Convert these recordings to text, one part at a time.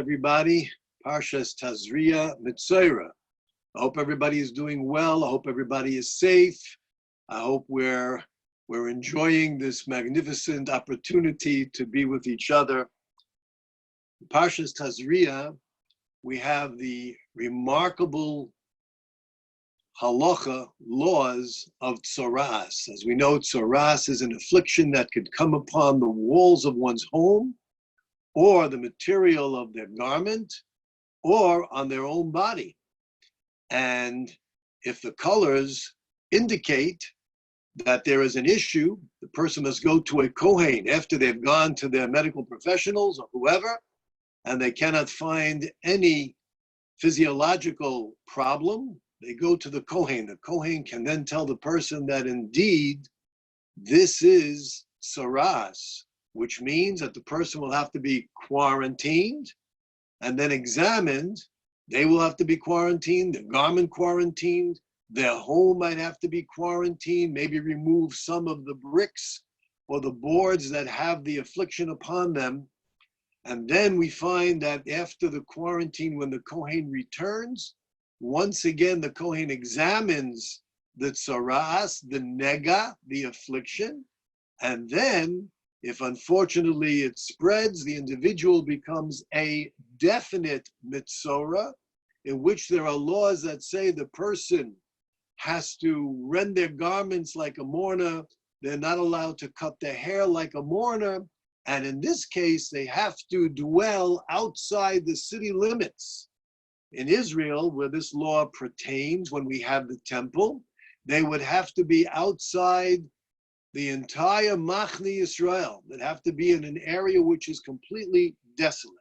Everybody, Parshas Tazria and Metzorah. I hope everybody is doing well. I hope everybody is safe. I hope we're enjoying this magnificent opportunity to be with each other. In Parshas Tazria, we have the remarkable halacha laws of tzoras. As we know, tzoras is an affliction that could come upon the walls of one's home, or the material of their garment, or on their own body. And if the colors indicate that there is an issue, the person must go to a Kohen after they've gone to their medical professionals or whoever, and they cannot find any physiological problem. They go to the Kohen. The Kohen can then tell the person that indeed this is tzoras, which means that the person will have to be quarantined and then examined. They will have to be quarantined, their garment quarantined, their home might have to be quarantined, maybe remove some of the bricks or the boards that have the affliction upon them. And then we find that after the quarantine, when the Kohen returns, once again, the Kohen examines the tzoras, the nega, the affliction, and then if unfortunately it spreads, the individual becomes a definite Metzorah, in which there are laws that say the person has to rend their garments like a mourner. They're not allowed to cut their hair like a mourner. And in this case, they have to dwell outside the city limits. In Israel, where this law pertains, when we have the temple, they would have to be outside the entire Machne Israel, that have to be in an area which is completely desolate.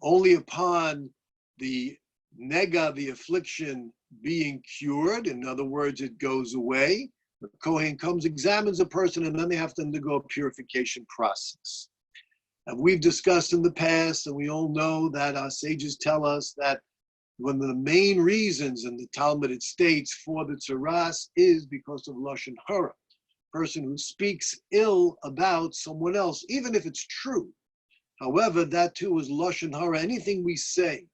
Only upon the nega, the affliction, being cured, in other words, it goes away, the Kohen comes, examines a person, and then they have to undergo a purification process. And we've discussed in the past, and we all know that our sages tell us that one of the main reasons in the Talmud it states for the tzoras is because of Lashon Hara. Person who speaks ill about someone else, even if it's true. However, that too is Lashon Hara. Anything we say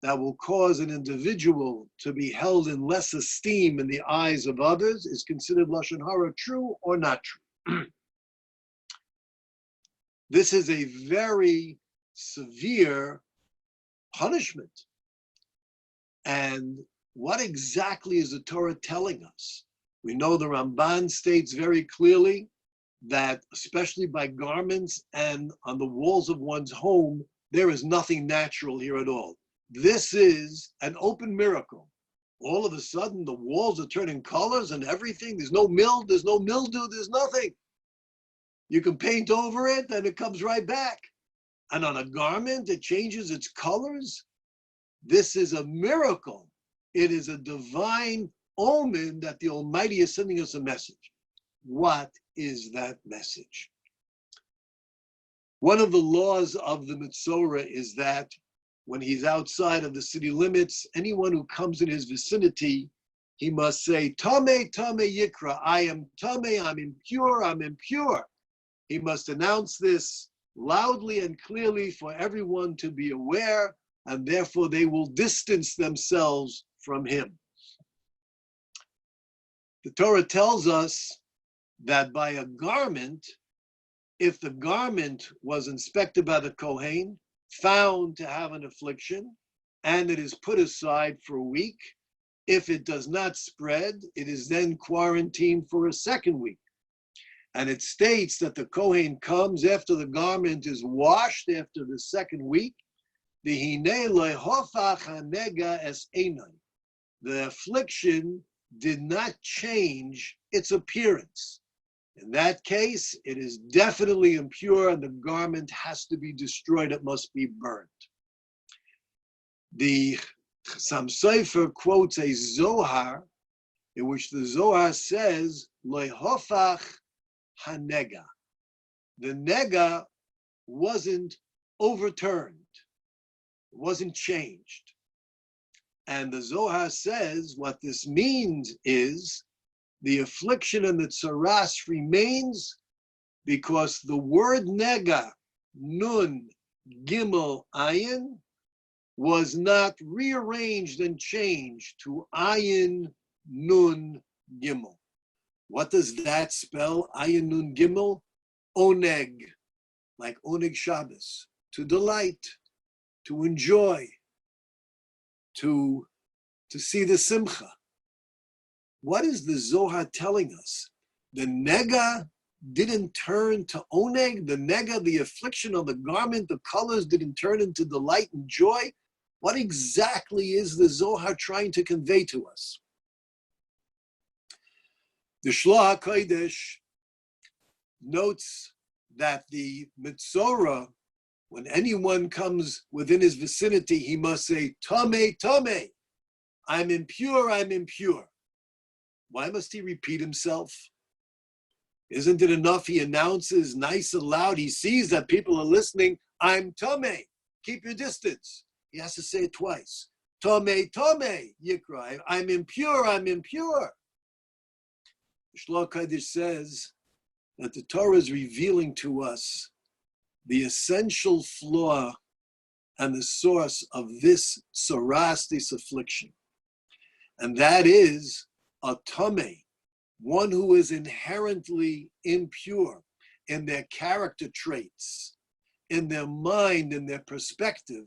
that will cause an individual to be held in less esteem in the eyes of others is considered Lashon Hara, true or not true. This is a very severe punishment. And what exactly is the Torah telling us? We know the Ramban states very clearly that, especially by garments and on the walls of one's home, there is nothing natural here at all. This is an open miracle. All of a sudden, the walls are turning colors and everything. There's no mildew, there's nothing. You can paint over it and it comes right back. And on a garment, it changes its colors. This is a miracle. It is a divine omen that the Almighty is sending us a message. What is that message? One of the laws of the Metzorah is that when he's outside of the city limits, anyone who comes in his vicinity, he must say, Tameh, Tameh Yikra, I am Tameh, I'm impure, I'm impure. He must announce this loudly and clearly for everyone to be aware, and therefore they will distance themselves from him. The Torah tells us that by a garment, if the garment was inspected by the Kohen, found to have an affliction, and it is put aside for a week, if it does not spread, it is then quarantined for a second week. And it states that the Kohen comes after the garment is washed after the second week. The affliction did not change its appearance. In that case, it is definitely impure and the garment has to be destroyed. It must be burnt. The Chassam Sofer quotes a Zohar in which the Zohar says, Lehofach hanega. The nega wasn't overturned, wasn't changed. And the Zohar says what this means is the affliction and the tzoras remains because the word nega, nun, Gimel Ayin was not rearranged and changed to Ayin Nun Gimel. What does that spell? Ayin Nun Gimel? Oneg, like Oneg Shabbos, to delight, to enjoy, to see the simcha. What is the Zohar telling us? The nega didn't turn to oneg, the nega, the affliction of the garment, the colors didn't turn into delight and joy. What exactly is the Zohar trying to convey to us? The Shloah HaKodesh notes that the Metzorah, when anyone comes within his vicinity, he must say, Tameh, Tameh, I'm impure, I'm impure. Why must he repeat himself? Isn't it enough he announces nice and loud, he sees that people are listening, I'm Tameh, keep your distance. He has to say it twice. Tameh, Tameh, Yikra, I'm impure, I'm impure. The Shloah HaKodesh says that the Torah is revealing to us the essential flaw and the source of this tzoras, this affliction. And that is a tameh, one who is inherently impure in their character traits, in their mind, in their perspective.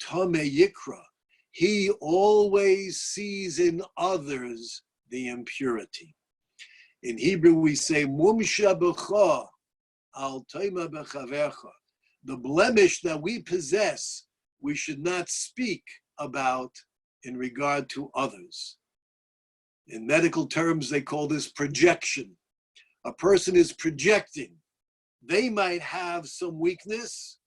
Tameh yikra, he always sees in others the impurity. In Hebrew we say, mumsha b'cha al toima b'chavercha. The blemish that we possess, we should not speak about in regard to others. In medical terms, they call this projection. A person is projecting. They might have some weakness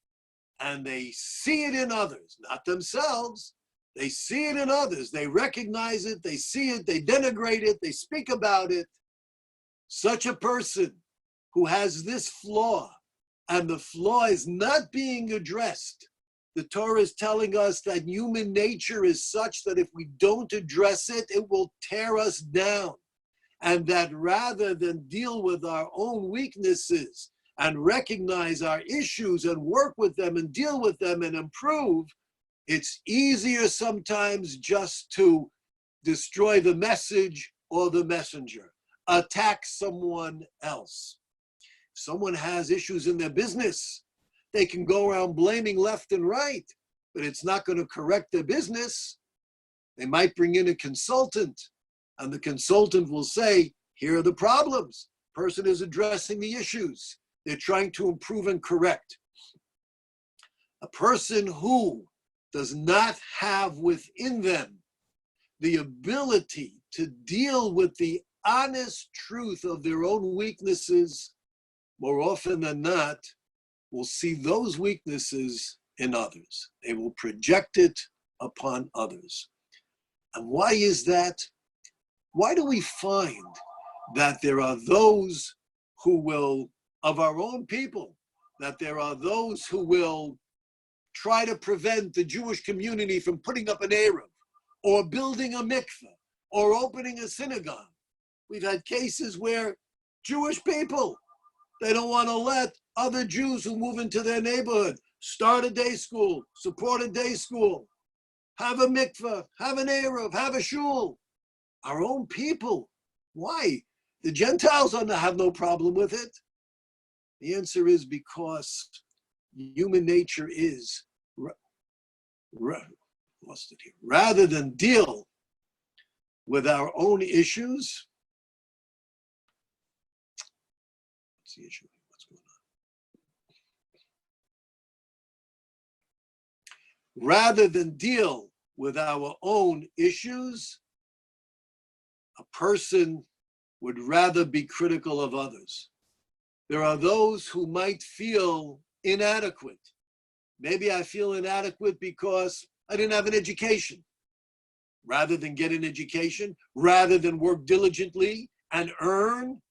and they see it in others, not themselves. They see it in others. They recognize it, they see it, they denigrate it, they speak about it. Such a person who has this flaw, and the flaw is not being addressed. The Torah is telling us that human nature is such that if we don't address it, it will tear us down. And that rather than deal with our own weaknesses and recognize our issues and work with them and deal with them and improve, it's easier sometimes just to destroy the message or the messenger, attack someone else. If someone has issues in their business, they can go around blaming left and right, but it's not going to correct their business. They might bring in a consultant, and the consultant will say, here are the problems. Person is addressing the issues. They're trying to improve and correct. A person who does not have within them the ability to deal with the honest truth of their own weaknesses, more often than not, will see those weaknesses in others. They will project it upon others. And why is that? Why do we find that there are those who will, of our own people, that there are those who will try to prevent the Jewish community from putting up an Eruv, or building a mikveh, or opening a synagogue? We've had cases where Jewish people, they don't want to let other Jews who move into their neighborhood start a day school, support a day school, have a mikveh, have an Eruv, have a shul. Our own people. Why? The Gentiles have no problem with it. The answer is because human nature is, lost it here, rather than deal with our own issues. What's the issue? What's going on? Rather than deal with our own issues, a person would rather be critical of others. There are those who might feel inadequate. Maybe I feel inadequate because I didn't have an education. Rather than get an education, rather than work diligently and earn,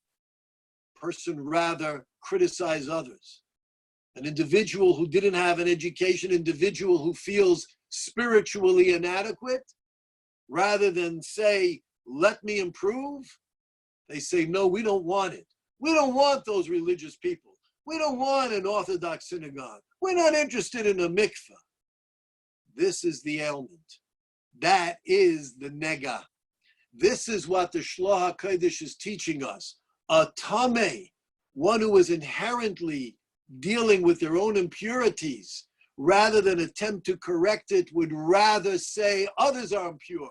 person rather criticize others. An individual who didn't have an education, individual who feels spiritually inadequate, rather than say, let me improve, they say, no, we don't want it. We don't want those religious people. We don't want an Orthodox synagogue. We're not interested in a mikveh. This is the ailment. That is the nega. This is what the Shloach HaKodesh is teaching us. A tameh, one who is inherently dealing with their own impurities, rather than attempt to correct it, would rather say others are impure.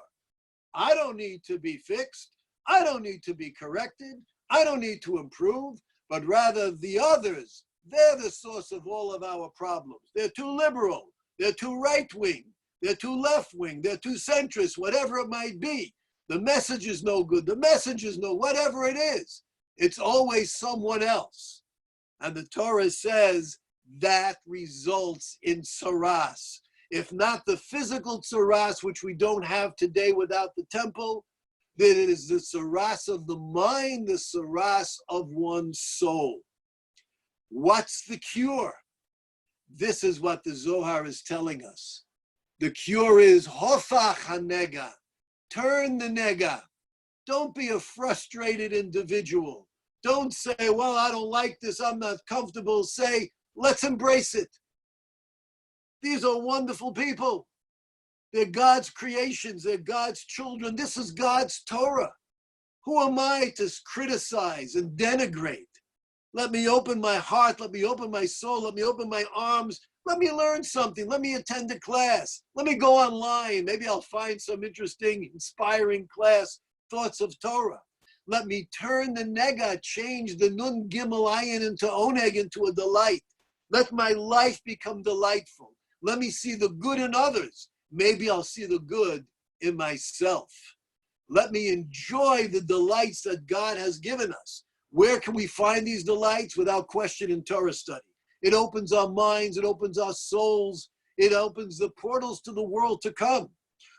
I don't need to be fixed. I don't need to be corrected. I don't need to improve, but rather the others, they're the source of all of our problems. They're too liberal. They're too right-wing. They're too left-wing. They're too centrist, whatever it might be. The message is no good. The message is no, whatever it is. It's always someone else. And the Torah says that results in tsaras. If not the physical tsaras, which we don't have today without the temple, then it is the tsaras of the mind, the tsaras of one's soul. What's the cure? This is what the Zohar is telling us. The cure is hofach hanega. Turn the nega. Don't be a frustrated individual. Don't say, well, I don't like this, I'm not comfortable. Say, let's embrace it. These are wonderful people. They're God's creations. They're God's children. This is God's Torah. Who am I to criticize and denigrate? Let me open my heart. Let me open my soul. Let me open my arms. Let me learn something. Let me attend a class. Let me go online. Maybe I'll find some interesting, inspiring class, thoughts of Torah. Let me turn the nega, change the nun gimel ayin into oneg, into a delight. Let my life become delightful. Let me see the good in others. Maybe I'll see the good in myself. Let me enjoy the delights that God has given us. Where can we find these delights? Without question, in Torah study. It opens our minds, it opens our souls, it opens the portals to the world to come.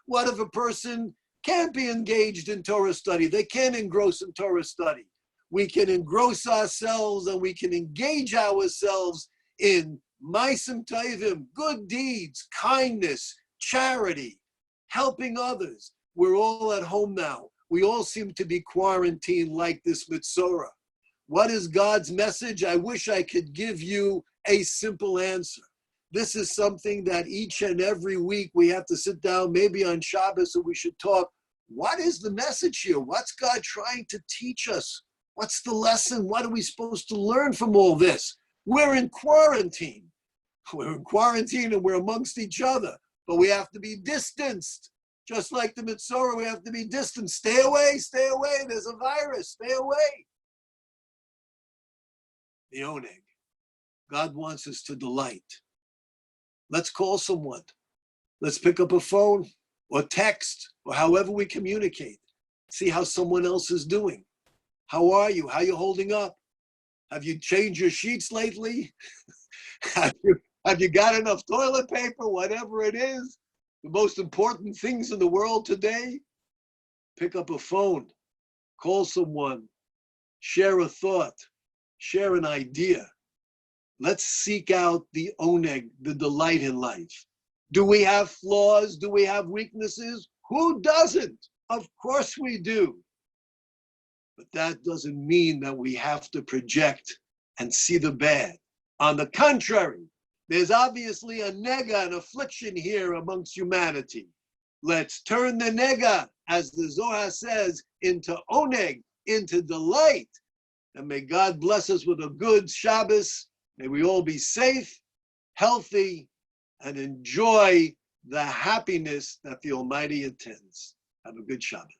What if a person can't be engaged in Torah study? They can't engross in Torah study. We can engross ourselves and we can engage ourselves in ma'asim tovim, good deeds, kindness, charity, helping others. We're all at home now. We all seem to be quarantined like this Metzorah. What is God's message? I wish I could give you a simple answer. This is something that each and every week we have to sit down, maybe on Shabbos, and we should talk. What is the message here? What's God trying to teach us? What's the lesson? What are we supposed to learn from all this? We're in quarantine. We're in quarantine and we're amongst each other, but we have to be distanced. Just like the Metzorah, we have to be distant. Stay away, stay away. There's a virus, stay away. The oneg. God wants us to delight. Let's call someone. Let's pick up a phone or text or however we communicate. See how someone else is doing. How are you? How are you holding up? Have you changed your sheets lately? Have you got enough toilet paper? Whatever it is. The most important things in the world today, pick up a phone, call someone, share a thought, share an idea. Let's seek out the oneg, the delight in life. Do we have flaws? Do we have weaknesses? Who doesn't? Of course we do. But that doesn't mean that we have to project and see the bad. On the contrary, there's obviously a nega, an affliction here amongst humanity. Let's turn the nega, as the Zohar says, into oneg, into delight. And may God bless us with a good Shabbos. May we all be safe, healthy, and enjoy the happiness that the Almighty intends. Have a good Shabbos.